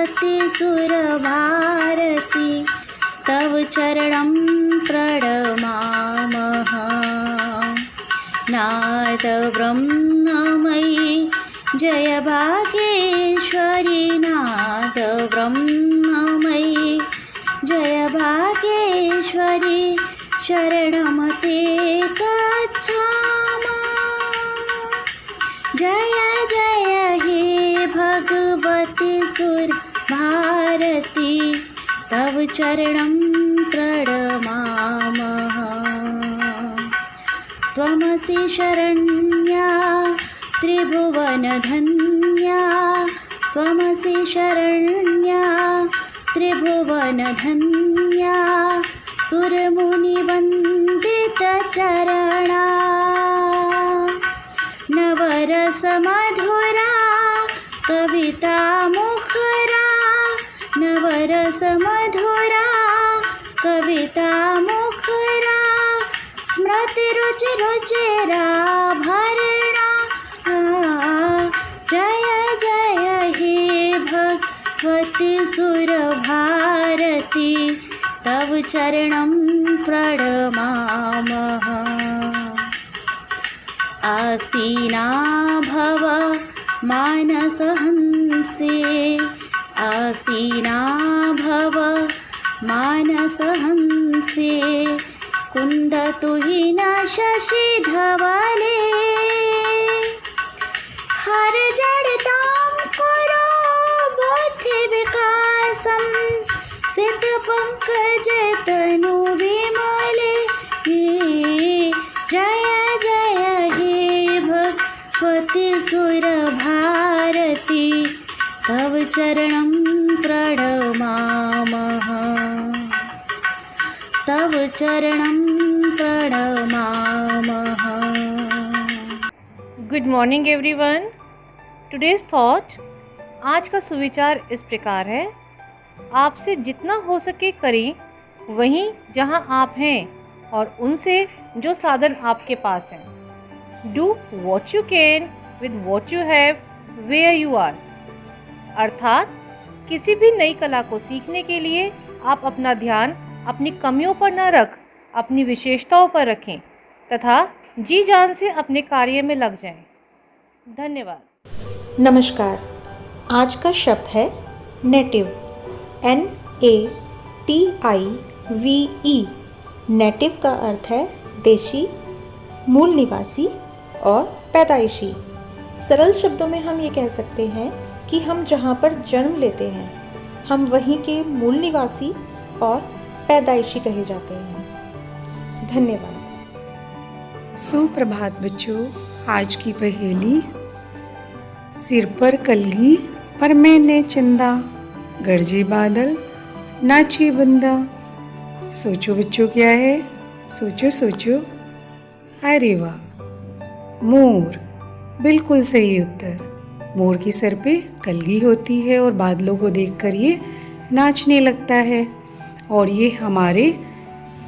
भगवति सुरभारती तव चरणं प्रणमामः। नाद ब्रह्ममयी जय भाग्येश्वरी, नाद ब्रह्ममयी जय भाग्येश्वरी, शरणं ते गच्छामः। जय जय हे भगवति सुरभारती तव चरणं प्रणमामः। त्वमसि शरण्या त्रिभुवनधन्या, त्वमसि शरण्या त्रिभुवनधन्या, सुरमुनिवन्दितचरणा। नवरसमधुरा कविता मुखरा, नवरसमधुरा कविता मुखरा, स्मृतिरुचिरुचिराभरणा। जय जय हे भगवति सुरभारती तव चरणं प्रणमामः। आसीना भव मानसहंसे, आसीना भव मानसहंसे, कुन्दतुहिन शशिधवले। हर जडतां कुरु बुद्धिविकासं, सिद्धपङ्कजतनु विमले। जय जय हे भगवति सुरभारती तव चरणं प्रणमामः, तव चरणं प्रणमामः। Good morning everyone. Today's thought, आज का सुविचार इस प्रकार है। आपसे जितना हो सके करें वहीं जहां आप हैं और उनसे जो साधन आपके पास हैं। Do what you can with what you have where you are. अर्थात किसी भी नई कला को सीखने के लिए आप अपना ध्यान अपनी कमियों पर न रख अपनी विशेषताओं पर रखें तथा जी जान से अपने कार्य में लग जाएं। धन्यवाद। नमस्कार। आज का शब्द है नेटिव, NATIVE। नेटिव का अर्थ है देशी, मूल निवासी और पैदाइशी। सरल शब्दों में हम ये कह सकते हैं कि हम जहाँ पर जन्म लेते हैं हम वहीं के मूल निवासी और पैदाइशी कहे जाते हैं। धन्यवाद। सुप्रभात बच्चों। आज की पहेली, सिर पर कलगी पर मैंने चंदा, गरजे बादल नाचे बंदा। सोचो बच्चों क्या है, सोचो सोचो। अरे वाह, मोर। बिल्कुल सही उत्तर। मोर के सर पे कलगी होती है और बादलों को देखकर ये नाचने लगता है और ये हमारे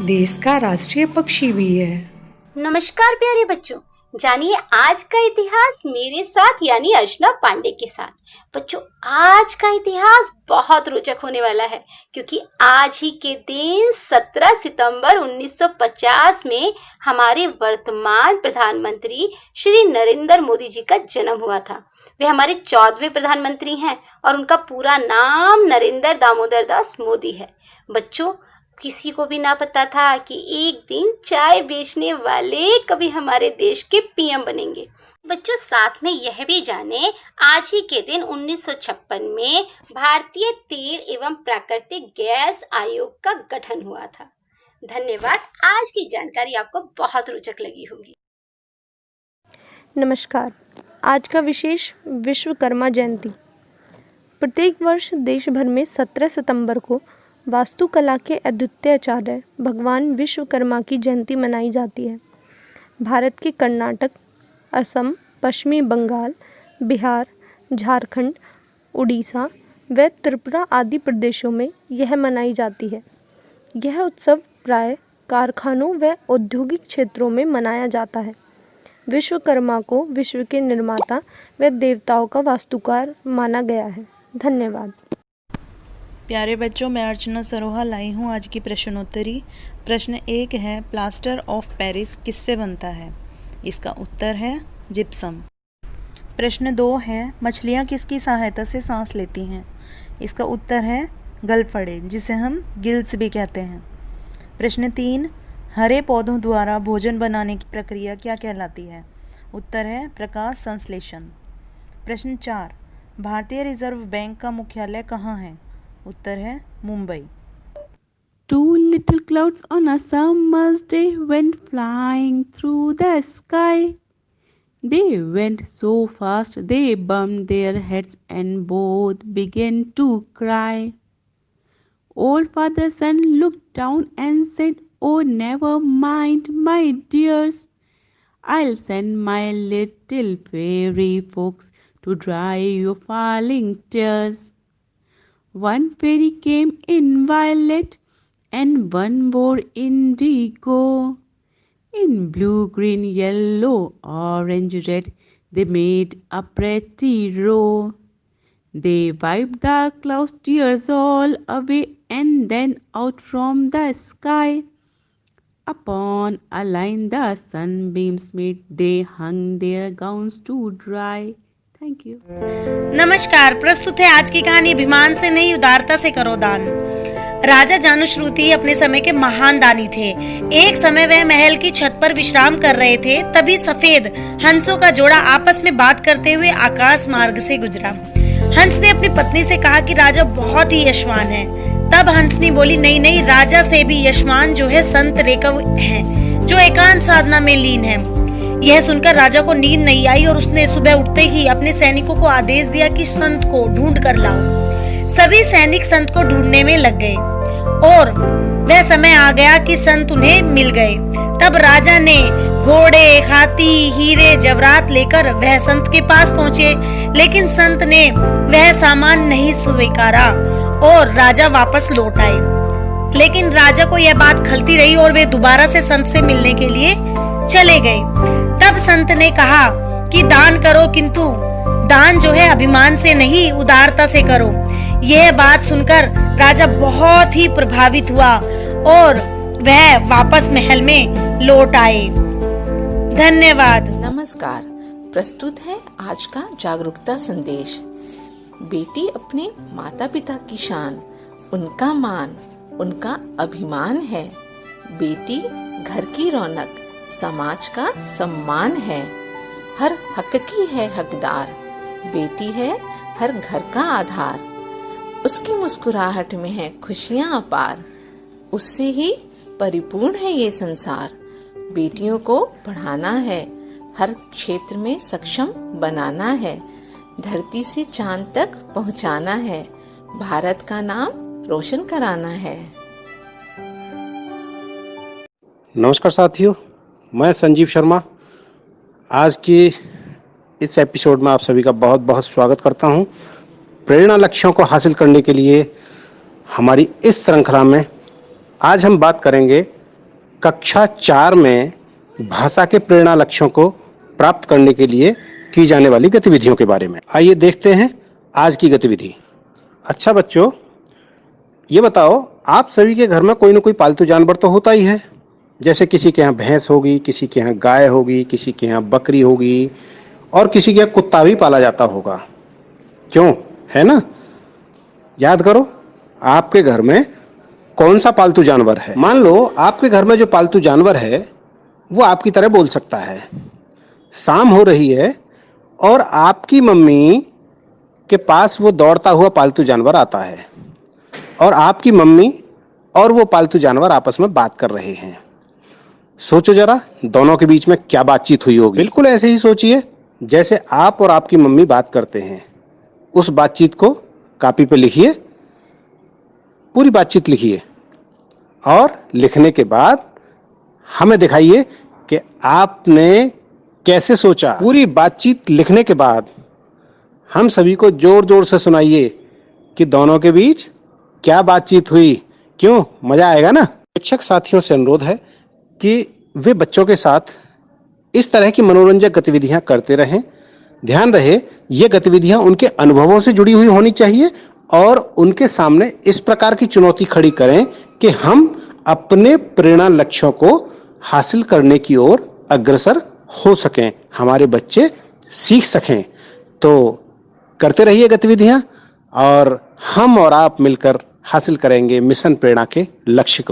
देश का राष्ट्रीय पक्षी भी है। नमस्कार प्यारे बच्चों, जानिए आज का इतिहास मेरे साथ यानी अर्चना पांडे के साथ। बच्चों, आज का इतिहास बहुत रोचक होने वाला है क्योंकि आज ही के दिन 17 सितंबर 1950 में हमारे वर्तमान प्रधानमंत्री श्री नरेंद्र मोदी जी का जन्म हुआ था। वे हमारे 14वें प्रधानमंत्री हैं और उनका पूरा नाम नरेंद्र दामोदर दास मोदी है। बच्चों, किसी को भी ना पता था कि एक दिन चाय बेचने वाले कभी हमारे देश के पीएम बनेंगे। बच्चों, साथ में यह भी जाने आज ही के दिन 1956 में भारतीय तेल एवं प्राकृतिक गैस आयोग का गठन हुआ था। धन्यवाद। आज की जानकारी आपको बहुत रोचक लगी होगी। नमस्कार। आज का विशेष विश्वकर्मा जयंती। प्रत्येक वर्ष देश भर में 17 सितंबर को वास्तुकला के अद्वितीय आचार्य भगवान विश्वकर्मा की जयंती मनाई जाती है। भारत के कर्नाटक, असम, पश्चिमी बंगाल, बिहार, झारखंड, उड़ीसा व त्रिपुरा आदि प्रदेशों में यह मनाई जाती है। यह उत्सव प्राय कारखानों व औद्योगिक क्षेत्रों में मनाया जाता है। विश्वकर्मा को विश्व के निर्माता व देवताओं का वास्तुकार माना गया है। धन्यवाद। प्यारे बच्चों, मैं अर्चना सरोहा लाई हूँ आज की प्रश्नोत्तरी। प्रश्न 1 है, प्लास्टर ऑफ पेरिस किससे बनता है? इसका उत्तर है जिप्सम। प्रश्न 2 है, मछलियाँ किसकी सहायता से सांस लेती हैं? इसका उत्तर है गलफड़े, जिसे हम गिल्स भी कहते हैं। प्रश्न 3, हरे पौधों द्वारा भोजन बनाने की प्रक्रिया क्या कहलाती है? उत्तर है प्रकाश संश्लेषण। प्रश्न 4, भारतीय रिजर्व बैंक का मुख्यालय कहाँ है? उत्तर है Mumbai. Two little clouds on a summer's day went flying through the sky. They went so fast they bumped their heads and both began to cry. Old Father Sun looked down and said, "Oh, never mind, my dears. I'll send my little fairy folks to dry your falling tears." One fairy came in violet and one wore indigo. In blue, green, yellow, orange, red, they made a pretty row. They wiped the clouds' tears all away and then out from the sky. Upon a line the sunbeams met, they hung their gowns to dry. Thank you. नमस्कार, प्रस्तुत है आज की कहानी अभिमान से नहीं उदारता से करो दान। राजा जानुश्रुति अपने समय के महान दानी थे। एक समय वह महल की छत पर विश्राम कर रहे थे, तभी सफेद हंसों का जोड़ा आपस में बात करते हुए आकाश मार्ग से गुजरा। हंस ने अपनी पत्नी से कहा कि राजा बहुत ही यशवान है। तब हंसनी बोली, नहीं नहीं, राजा से भी यशवान जो है संत रेकव हैं, जो एकांत साधना में लीन है। यह सुनकर राजा को नींद नहीं आई और उसने सुबह उठते ही अपने सैनिकों को आदेश दिया कि संत को ढूंढ कर लाओ। सभी सैनिक संत को ढूंढने में लग गए और वह समय आ गया कि संत उन्हें मिल गए। तब राजा ने घोड़े, हाथी, हीरे, जवरात लेकर वह संत के पास पहुंचे, लेकिन संत ने वह सामान नहीं स्वीकारा और राजा वापस लौट आए। लेकिन राजा को यह बात खलती रही और वे दोबारा से संत से मिलने के लिए चले गए। तब संत ने कहा कि दान करो, किंतु दान जो है अभिमान से नहीं उदारता से करो। यह बात सुनकर राजा बहुत ही प्रभावित हुआ और वह वापस महल में लौट आए। धन्यवाद। नमस्कार, प्रस्तुत है आज का जागरूकता संदेश। बेटी अपने माता पिता की शान, उनका मान, उनका अभिमान है। बेटी घर की रौनक, समाज का सम्मान है। हर हक की है हकदार, बेटी है हर घर का आधार। उसकी मुस्कुराहट में है खुशियाँ अपार, उससे ही परिपूर्ण है ये संसार। बेटियों को पढ़ाना है, हर क्षेत्र में सक्षम बनाना है। धरती से चांद तक पहुँचाना है, भारत का नाम रोशन कराना है। नमस्कार साथियों, मैं संजीव शर्मा आज की इस एपिसोड में आप सभी का बहुत बहुत स्वागत करता हूं। प्रेरणा लक्ष्यों को हासिल करने के लिए हमारी इस श्रृंखला में आज हम बात करेंगे कक्षा 4 में भाषा के प्रेरणा लक्ष्यों को प्राप्त करने के लिए की जाने वाली गतिविधियों के बारे में। आइए देखते हैं आज की गतिविधि। अच्छा बच्चों, ये बताओ, आप सभी के घर में कोई ना कोई पालतू जानवर तो होता ही है। जैसे किसी के यहाँ भैंस होगी, किसी के यहाँ गाय होगी, किसी के यहाँ बकरी होगी और किसी के यहाँ कुत्ता भी पाला जाता होगा। क्यों, है ना? याद करो, आपके घर में कौन सा पालतू जानवर है। मान लो आपके घर में जो पालतू जानवर है वो आपकी तरह बोल सकता है। शाम हो रही है और आपकी मम्मी के पास वो दौड़ता हुआ पालतू जानवर आता है और आपकी मम्मी और वो पालतू जानवर आपस में बात कर रहे हैं। सोचो जरा, दोनों के बीच में क्या बातचीत हुई होगी। बिल्कुल ऐसे ही सोचिए जैसे आप और आपकी मम्मी बात करते हैं। उस बातचीत को कॉपी पे लिखिए, पूरी बातचीत लिखिए और लिखने के बाद हमें दिखाइए कि आपने कैसे सोचा। पूरी बातचीत लिखने के बाद हम सभी को जोर जोर से सुनाइए कि दोनों के बीच क्या बातचीत हुई। क्यों, मजा आएगा ना। शिक्षक साथियों से अनुरोध है कि वे बच्चों के साथ इस तरह की मनोरंजक गतिविधियां करते रहें। ध्यान रहे, ये गतिविधियां उनके अनुभवों से जुड़ी हुई होनी चाहिए और उनके सामने इस प्रकार की चुनौती खड़ी करें कि हम अपने प्रेरणा लक्ष्यों को हासिल करने की ओर अग्रसर हो सकें, हमारे बच्चे सीख सकें। तो करते रहिए गतिविधियां और हम और आप मिलकर हासिल करेंगे मिशन प्रेरणा के लक्ष्य को।